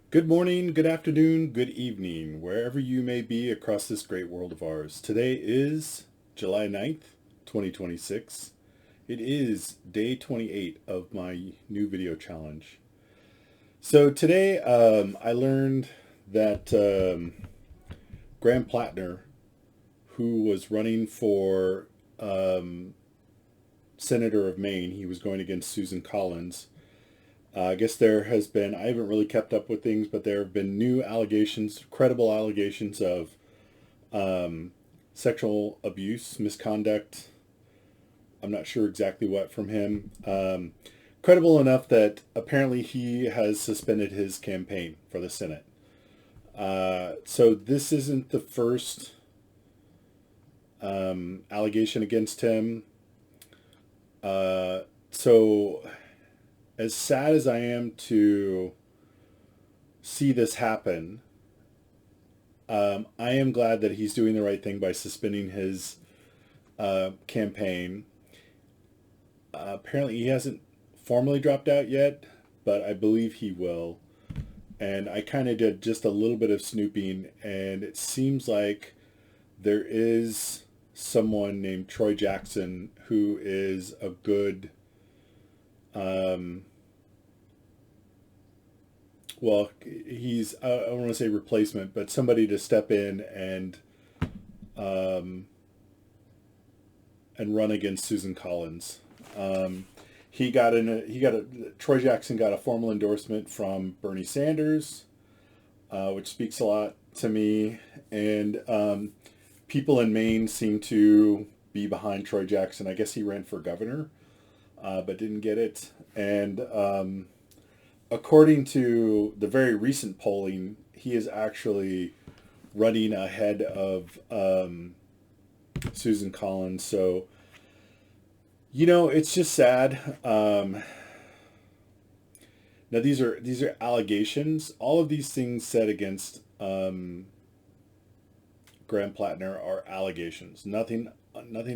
Good morning, good afternoon, good evening, wherever you may be across this great world of ours. Today is July 9th, 2026. It is day 28 of my new video challenge. So today I learned that Graham Plattner, who was running for um, Senator of Maine, he was going against Susan Collins. I guess there has been, I haven't really kept up with things, but there have been new allegations, credible allegations of um, sexual abuse, misconduct. I'm not sure exactly what from him. Credible enough that apparently he has suspended his campaign for the Senate. So this isn't the first allegation against him. So as sad as I am to see this happen, I am glad that he's doing the right thing by suspending his campaign. Apparently, he hasn't formally dropped out yet, but I believe he will. And I kind of did just a little bit of snooping, and it seems like there is someone named Troy Jackson who is a good, um, well, he's, I don't want to say replacement, but somebody to step in um, and run against Susan Collins. Um, Troy Jackson got a formal endorsement from Bernie Sanders, which speaks a lot to me. And people in Maine seem to be behind Troy Jackson. I guess he ran for governor, but didn't get it. And according to the very recent polling, he is actually running ahead of Susan Collins. So it's just sad. Now these are allegations. All of these things said against Graham Plattner are allegations. Nothing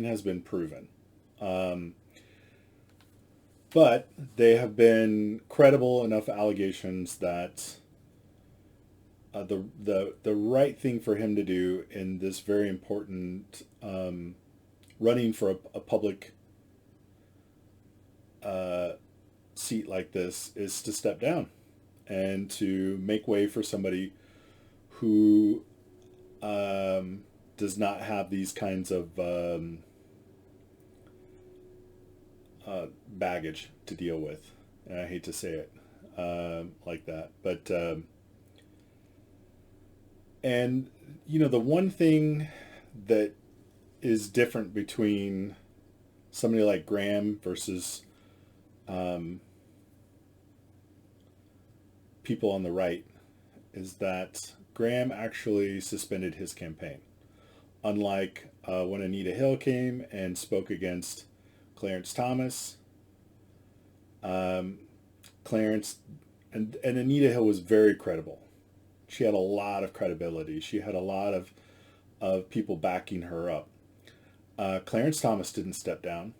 has been proven. Um, but they have been credible enough allegations that the right thing for him to do in this very important running for a public uh, seat like this is to step down and to make way for somebody who does not have these kinds of baggage to deal with. And I hate to say it like that, but and the one thing that is different between somebody like Graham versus um, people on the right is that Graham actually suspended his campaign. Unlike when Anita Hill came and spoke against Clarence Thomas, um, Clarence and Anita Hill was very credible. She had a lot of credibility. She had a lot of people backing her up. Clarence Thomas didn't step down.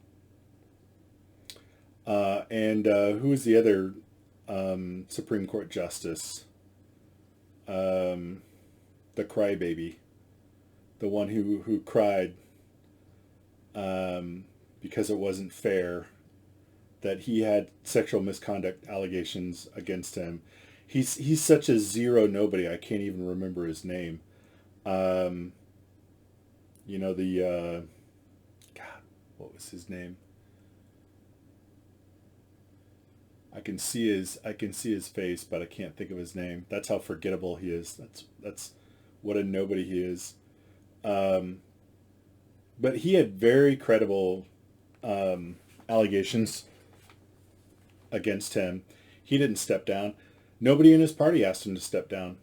And who was the other Supreme Court justice? Um, the crybaby, the one who cried because it wasn't fair that he had sexual misconduct allegations against him. He's such a zero nobody. I can't even remember his name. Um, the God, what was his name? I can see his face, but I can't think of his name. That's how forgettable he is. That's what a nobody he is. Um, but he had very credible allegations against him. He didn't step down. Nobody in his party asked him to step down,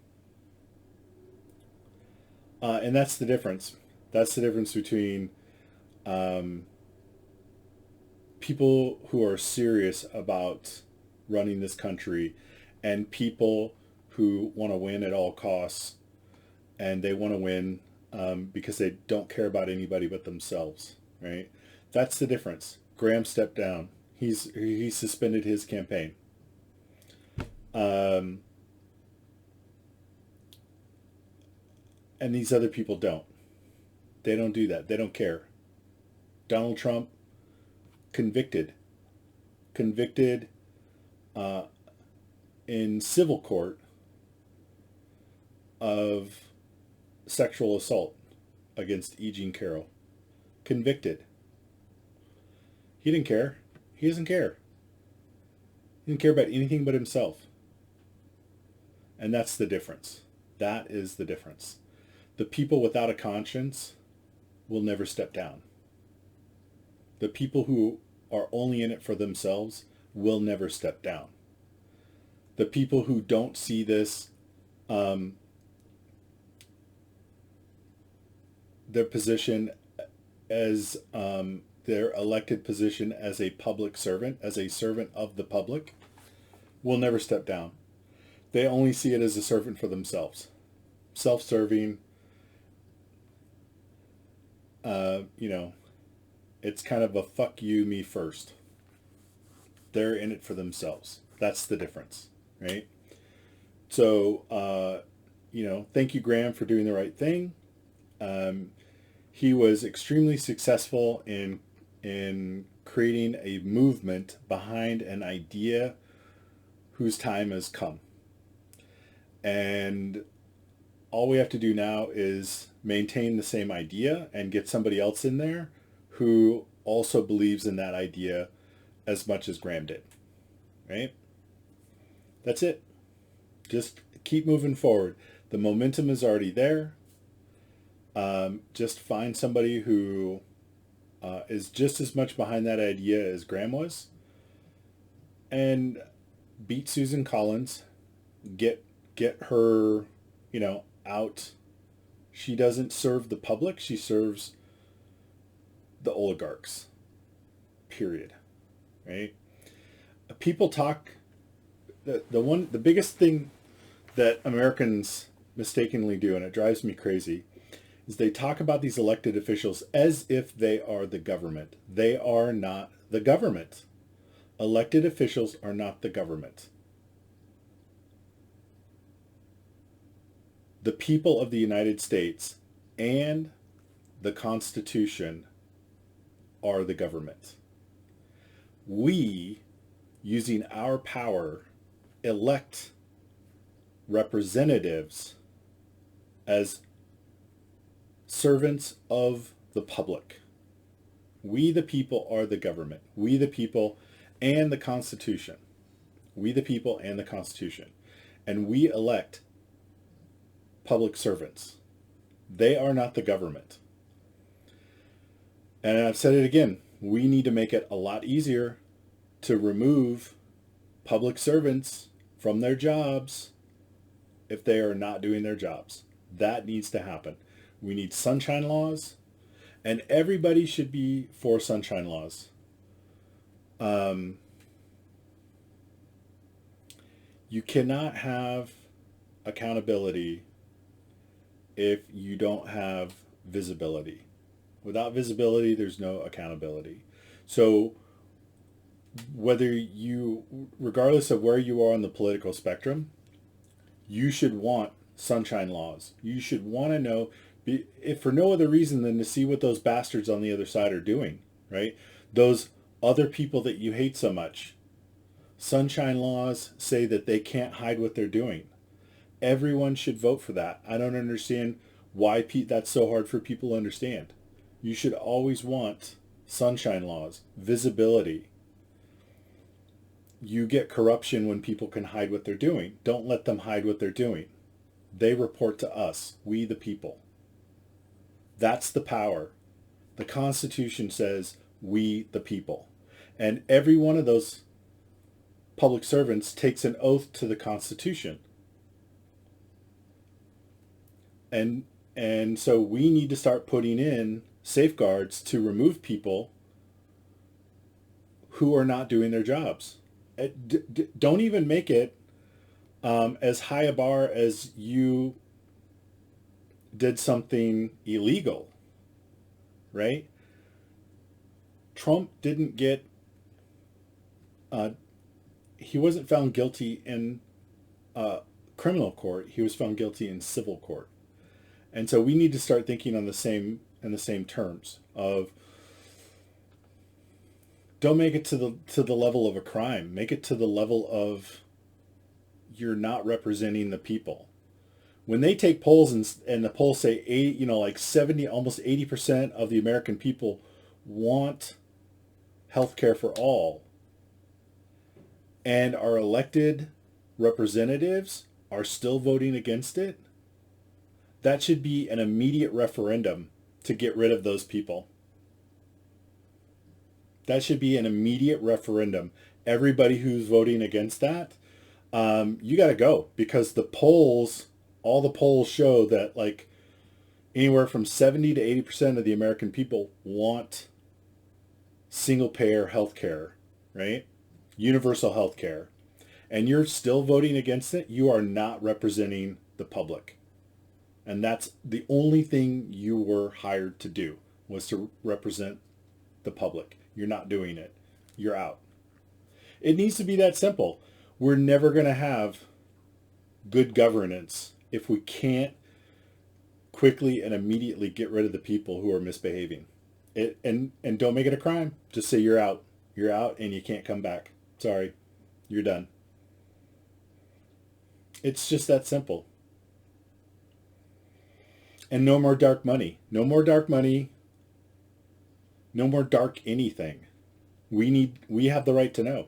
and that's the difference. That's the difference between um, people who are serious about running this country and people who want to win at all costs, and they want to win because they don't care about anybody but themselves, right? That's the difference. Graham stepped down. He suspended his campaign. Um, And these other people don't. They don't do that. They don't care. Donald Trump, convicted uh, in civil court of sexual assault against E. Jean Carroll. Convicted. He didn't care. He doesn't care. He didn't care about anything but himself. And that's the difference. That is the difference. The people without a conscience will never step down. The people who are only in it for themselves will never step down. The people who don't see this, their position as their elected position as a public servant, as a servant of the public, will never step down. They only see it as a servant for themselves. Self-serving, it's kind of a fuck you, me first. They're in it for themselves. That's the difference, right? So, thank you, Graham, for doing the right thing. He was extremely successful in creating a movement behind an idea whose time has come. And all we have to do now is maintain the same idea and get somebody else in there who also believes in that idea as much as Graham did, right? That's it. Just keep moving forward. The momentum is already there. Just find somebody who is just as much behind that idea as Graham was, and beat Susan Collins. Get her, out. She doesn't serve the public. She serves the oligarchs. Period. Right? People talk. The biggest thing that Americans mistakenly do, and it drives me crazy, is they talk about these elected officials as if they are the government. They are not the government. Elected officials are not the government. The people of the United States and the Constitution are the government. We, using our power, elect representatives as servants of the public. We, the people, are the government. We, the people, and the Constitution. We, the people, and the Constitution. And we elect public servants. They are not the government. And I've said it again, we need to make it a lot easier to remove public servants from their jobs if they are not doing their jobs. That needs to happen. We need sunshine laws, and everybody should be for sunshine laws. You cannot have accountability if you don't have visibility. Without visibility, there's no accountability. So regardless of where you are on the political spectrum, you should want sunshine laws. You should want to know, if for no other reason than to see what those bastards on the other side are doing, right? Those other people that you hate so much. Sunshine laws say that they can't hide what they're doing. Everyone should vote for that. I don't understand why that's so hard for people to understand. You should always want sunshine laws, visibility. You get corruption when people can hide what they're doing. Don't let them hide what they're doing. They report to us, we the people. That's the power. The Constitution says, we the people. And every one of those public servants takes an oath to the Constitution. And so we need to start putting in safeguards to remove people who are not doing their jobs. Don't even make it as high a bar as you did something illegal, right? Trump didn't get, he wasn't found guilty in criminal court. He was found guilty in civil court. And so we need to start thinking on the same terms of, don't make it to the level of a crime. Make it to the level of, you're not representing the people. When they take polls and the polls say 80, like 70, almost 80% of the American people want health care for all, and our elected representatives are still voting against it, that should be an immediate referendum to get rid of those people. That should be an immediate referendum. Everybody who's voting against that, you got to go, because all the polls show that like anywhere from 70 to 80% of the American people want single payer health care, right? Universal health care. And you're still voting against it. You are not representing the public. And that's the only thing you were hired to do, was to represent the public. You're not doing it. You're out. It needs to be that simple. We're never going to have good governance if we can't quickly and immediately get rid of the people who are misbehaving. And don't make it a crime. Just say you're out. You're out and you can't come back. Sorry. You're done. It's just that simple. And no more dark money. No more dark money. No more dark anything. We have the right to know.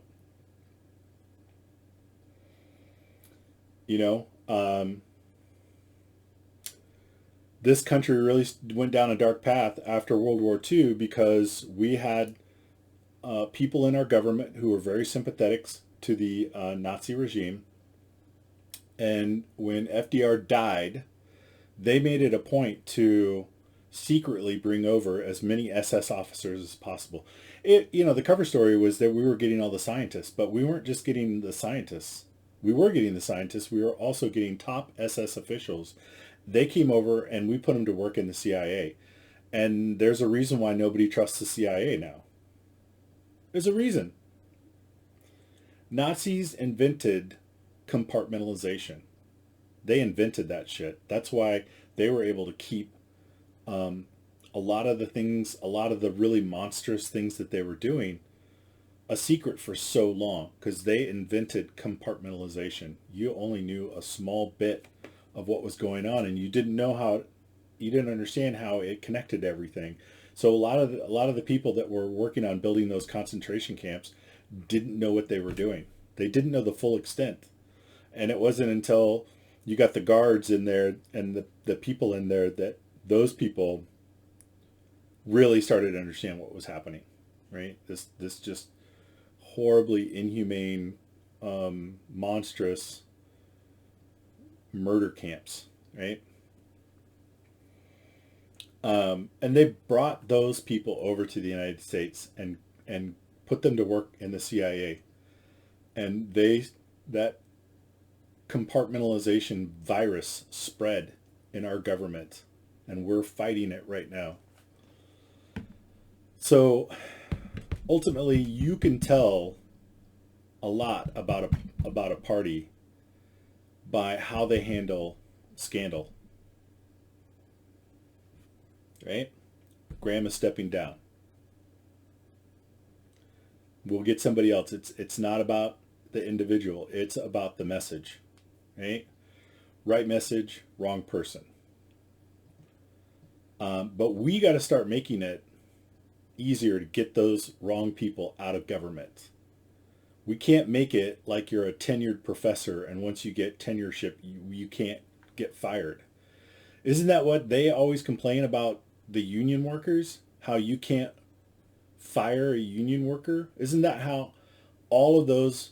You know, this country really went down a dark path after World War II because we had people in our government who were very sympathetic to the Nazi regime. And when FDR died, they made it a point to secretly bring over as many SS officers as possible. The cover story was that we were getting all the scientists, but we weren't just getting the scientists. We were getting the scientists. We were also getting top SS officials. They came over and we put them to work in the CIA. And there's a reason why nobody trusts the CIA now. There's a reason. Nazis invented compartmentalization. They invented that shit. That's why they were able to keep a lot of the really monstrous things that they were doing a secret for so long, because they invented compartmentalization. You only knew a small bit of what was going on, and you didn't understand how it connected to everything. So a lot of the people that were working on building those concentration camps didn't know what they were doing. They didn't know the full extent. And it wasn't until you got the guards in there and the people in there that those people really started to understand what was happening, right? This just horribly inhumane, monstrous murder camps, right? And they brought those people over to the United States and put them to work in the CIA. And that compartmentalization virus spread in our government, and we're fighting it right now. So ultimately, you can tell a lot about a party by how they handle scandal. Right? Graham is stepping down. We'll get somebody else. It's not about the individual. It's about the message. Right? Right message, wrong person. But we got to start making it easier to get those wrong people out of government. We can't make it like you're a tenured professor, and once you get tenureship, you can't get fired. Isn't that what they always complain about, the union workers? How you can't fire a union worker? Isn't that how all of those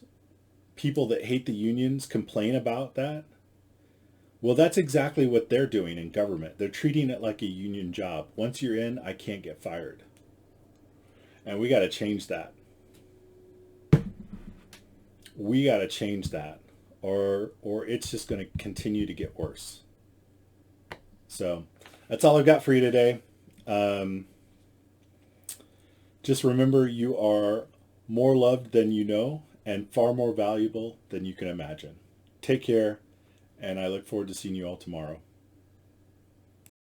people that hate the unions complain about that? Well, that's exactly what they're doing in government. They're treating it like a union job. Once you're in, I can't get fired. And we got to change that. We got to change that, or it's just going to continue to get worse. So that's all I've got for you today. Just remember, you are more loved than you know and far more valuable than you can imagine. Take care, and I look forward to seeing you all tomorrow.